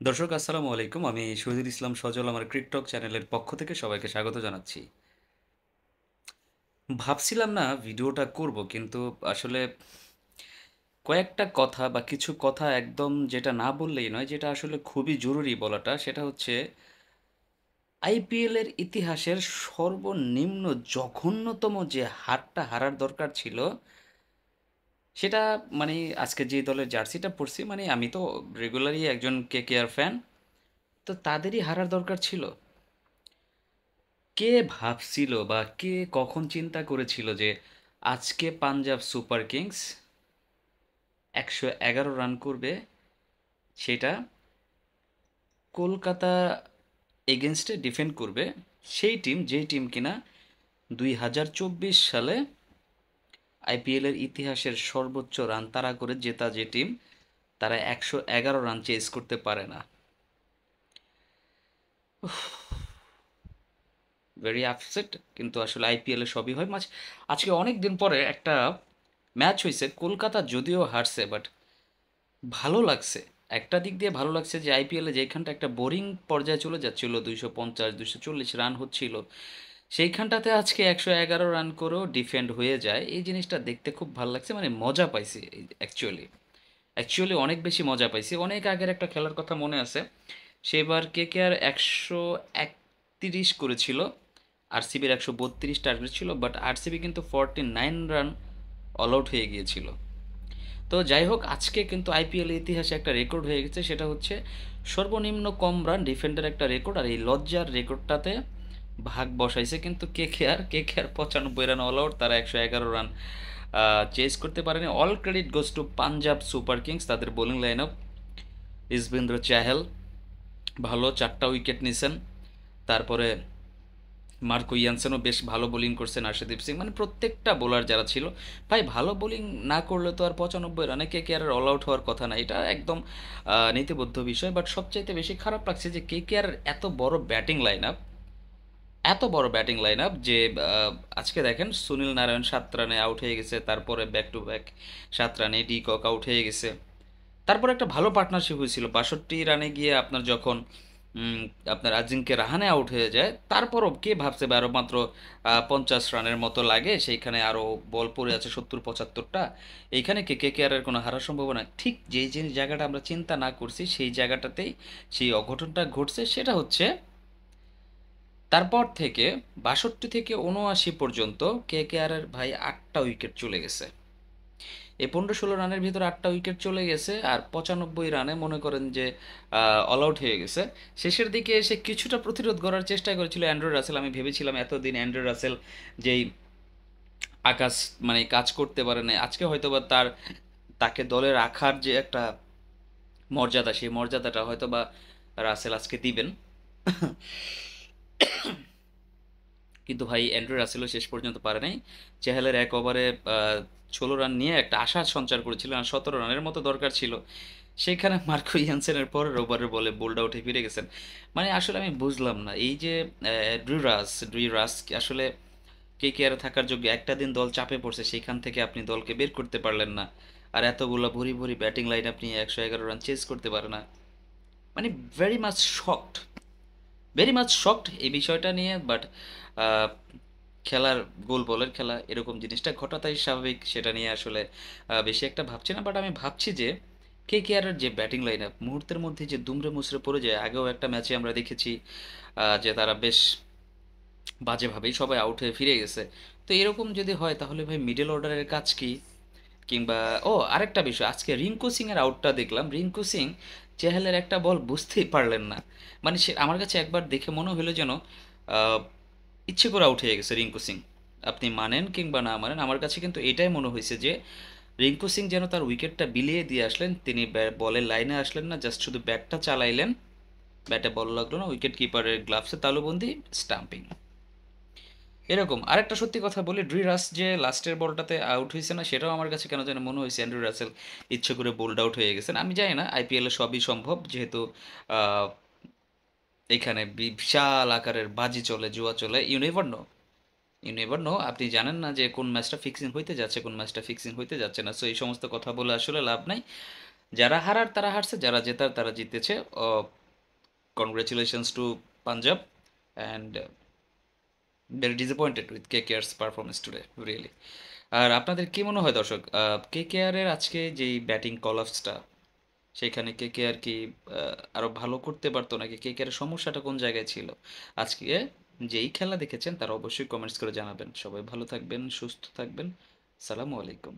দর্শক আসসালামু আলাইকুম। আমি শহীদুল ইসলাম সজল আমার ক্রিকটক চ্যানেলের পক্ষ থেকে সবাইকে স্বাগত জানাচ্ছি। ভাবছিলাম না ভিডিওটা করব, কিন্তু আসলে কয়েকটা কথা বা কিছু কথা একদম যেটা না বললেই নয়, যেটা আসলে খুবই জরুরি বলাটা, সেটা হচ্ছে আইপিএলের ইতিহাসের সর্বনিম্ন জঘন্যতম যে হারটা হারার দরকার ছিল সেটা, মানে আজকে যে দলের জার্সিটা পরছি, মানে আমি তো রেগুলারই একজন কেকেআর ফ্যান, তো তাদেরই হারার দরকার ছিল। কে ভাবছিল বা কে কখন চিন্তা করেছিল যে আজকে পাঞ্জাব সুপার কিংস 111 রান করবে, সেটা কলকাতা এগেনস্টে ডিফেন্ড করবে। সেই টিম, যেই টিম কিনা 2024 সালে আইপিএলের ইতিহাসের সর্বোচ্চ রান তাড়া করে জেতা যে টিম, তারা 111 রান চেস করতে পারে না। Very upset. কিন্তু আসলে আইপিএলে সবই হয় মাঝ। আজকে অনেক দিন পরে একটা ম্যাচ হয়েছে, কলকাতা যদিও হারছে, বাট ভালো লাগছে। একটা দিক দিয়ে ভালো লাগছে যে আইপিএলে যেখানটা একটা বোরিং পর্যায়ে চলে যাচ্ছিল, 250 240 রান হচ্ছিল, সেইখানটাতে আজকে 111 রান করেও ডিফেন্ড হয়ে যায়। এই জিনিসটা দেখতে খুব ভালো লাগছে, মানে মজা পাইছি। অ্যাকচুয়ালি অ্যাকচুয়ালি অনেক বেশি মজা পাইছি। অনেক আগের একটা খেলার কথা মনে আছে, সেবার কেকেআর 131 করেছিল, আরসিবির 132 টার্গেট ছিল, বাট আরসিবি কিন্তু 49 রান অল আউট হয়ে গিয়েছিল। তো যাই হোক, আজকে কিন্তু আইপিএল ইতিহাসে একটা রেকর্ড হয়ে গেছে, সেটা হচ্ছে সর্বনিম্ন কম রান ডিফেন্ডার একটা রেকর্ড। আর এই লজ্জার রেকর্ডটাতে ভাগ বসাইছে কিন্তু কেকেআর 95 রান অল আউট, তারা 111 রান চেস করতে পারেনি। All credit goes to Punjab super kings. তাদের bowling line up, Yuzvendra Chahal ভালো 4টা উইকেট নিছেন, তারপরে মার্কো ইয়ানসেনও বেশ ভালো বোলিং করছেন, আর্শদীপ সিং, মানে প্রত্যেকটা বোলার যারা ছিল, ভাই ভালো বোলিং না করলে তো আর 95 রানে কে কে আর অল আউট হওয়ার কথা না, এটা একদম নীতিবদ্ধ বিষয়। বাট সবচাইতে বেশি খারাপ লাগছে যে কে কে আর এত বড় ব্যাটিং লাইন আপ, এত বড় ব্যাটিং লাইন আপ যে আজকে দেখেন সুনীল নারায়ণ 7 রানে আউট হয়ে গেছে, তারপরে ব্যাক টু ব্যাক 7 রানে ডি কক আউট হয়ে গেছে। তারপর একটা ভালো পার্টনারশিপ হয়েছিল 62 রানে গিয়ে আপনার যখন উম, আপনার আজিঙ্কে রাহানে আউট হয়ে যায়, তারপরও কে ভাবছে বা আরও মাত্র 50 রানের মতো লাগে, সেইখানে আরও বল পড়ে আছে 70 75টা, এইখানে কে আর কোনো হারার সম্ভাবনা। ঠিক যেই যে জায়গাটা আমরা চিন্তা না করছি সেই জায়গাটাতেই সেই অঘটনটা ঘটছে। সেটা হচ্ছে তারপর থেকে 62 থেকে 79 পর্যন্ত কে আর ভাই 8টা উইকেট চলে গেছে। এই 15 16 রানের ভিতরে 8টা উইকেট চলে গেছে, আর 95 রানে মনে করেন যে অল আউট হয়ে গেছে। শেষের দিকে এসে কিছুটা প্রতিরোধ করার চেষ্টা করেছিল অ্যান্ড্রু রাসেল। আমি ভেবেছিলাম এতদিন অ্যান্ড্রু রাসেল যেই আকাশ, মানে কাজ করতে পারে না, আজকে হয়তোবা তাকে দলে রাখার যে একটা মর্যাদা, সেই মর্যাদাটা হয়তোবা রাসেল আজকে দিবেন। কিন্তু ভাই অ্যান্ড্রু রাসেলও শেষ পর্যন্ত পারে নাই। চেহালের 1 ওভারে 16 রান নিয়ে একটা আশার সঞ্চার করেছিলেন, আর 17 রানের মতো দরকার ছিল। সেখানে মার্কো ইয়ানসেনের পরের ওভারের বলে বোল্ড আউটে ফিরে গেছেন। মানে আসলে আমি বুঝলাম না এই যে ড্রি রাস আসলে কে কে আর থাকার যোগ্য। একটা দিন দল চাপে পড়ছে, সেখান থেকে আপনি দলকে বের করতে পারলেন না, আর এতগুলো ভরি ভরি ব্যাটিং লাইন আপনি 111 রান চেস করতে পারে না। মানে very much shocked, very much shocked এই বিষয়টা নিয়ে। বাট খেলার, গোল বলের খেলা, এরকম জিনিসটা ঘটাটাই স্বাভাবিক, সেটা নিয়ে আসলে বেশি একটা ভাবছি না। বাট আমি ভাবছি যে কে কে আর যে ব্যাটিং লাইন আপ মুহূর্তের মধ্যে যে দুমড়ে মুচড়ে পড়ে যায়। আগেও একটা ম্যাচে আমরা দেখেছি যে তারা বেশ বাজেভাবেই সবাই আউট হয়ে ফিরে গেছে। তো এরকম যদি হয় তাহলে ভাই মিডল অর্ডারের কাজ কি? কিংবা আরেকটা বিষয়, আজকে রিঙ্কু সিং এর আউটটা দেখলাম। রিঙ্কু সিং চেহালের একটা বল বুঝতেই পারলেন না, মানে সে আমার কাছে একবার দেখে মনে হলো যেন আহ, ইচ্ছে করে আউট হয়ে গেছে রিঙ্কু সিং। আপনি মানেন কিংবা না মানেন, আমার কাছে কিন্তু এটাই মনে হয়েছে যে রিঙ্কু সিং যেন তার উইকেটটা বিলিয়ে দিয়ে আসলেন, তিনি বলের লাইনে আসলেন না, জাস্ট শুধু ব্যাটটা চালাইলেন, ব্যাটে বল লাগলো না, উইকেট কিপারের গ্লাভসে তালুবন্দি, স্টাম্পিং। এরকম আরেকটা সত্যি কথা বলি, ড্রি রাস যে লাস্টের বলটাতে আউট হয়েছে না, সেটাও আমার কাছে কেন যেন মনে হয়েছে অ্যান্ড্রু রাসেল ইচ্ছে করে বোল্ড আউট হয়ে গেছেন। আমি জানি না, আইপিএলে সবই সম্ভব, যেহেতু আহ, এখানে বিশাল আকারের বাজি চলে, জুয়া চলে। You never know, you never know. আপনি জানেন না যে কোন ম্যাচটা ফিক্সিং হইতে যাচ্ছে, কোন ম্যাচটা ফিক্সিং হইতে যাচ্ছে না। সো এই সমস্ত কথা বলে আসলে লাভ নাই। যারা হারার তারা হারছে, যারা জেতার তারা জিতেছে। Congratulations to Punjab and very disappointed with KKR's performance today, really. আর আপনাদের কি মনে হয় দর্শক, কেকেআরের আজকে যেই ব্যাটিং কলাপসটা, সেখানে কেকেআর কি আরো ভালো করতে পারতো, নাকি কেকেআরের সমস্যাটা কোন জায়গায় ছিল? আজকে যেই খেলা দেখেছেন তারা অবশ্যই কমেন্টস করে জানাবেন। সবাই ভালো থাকবেন, সুস্থ থাকবেন। সালামু আলাইকুম।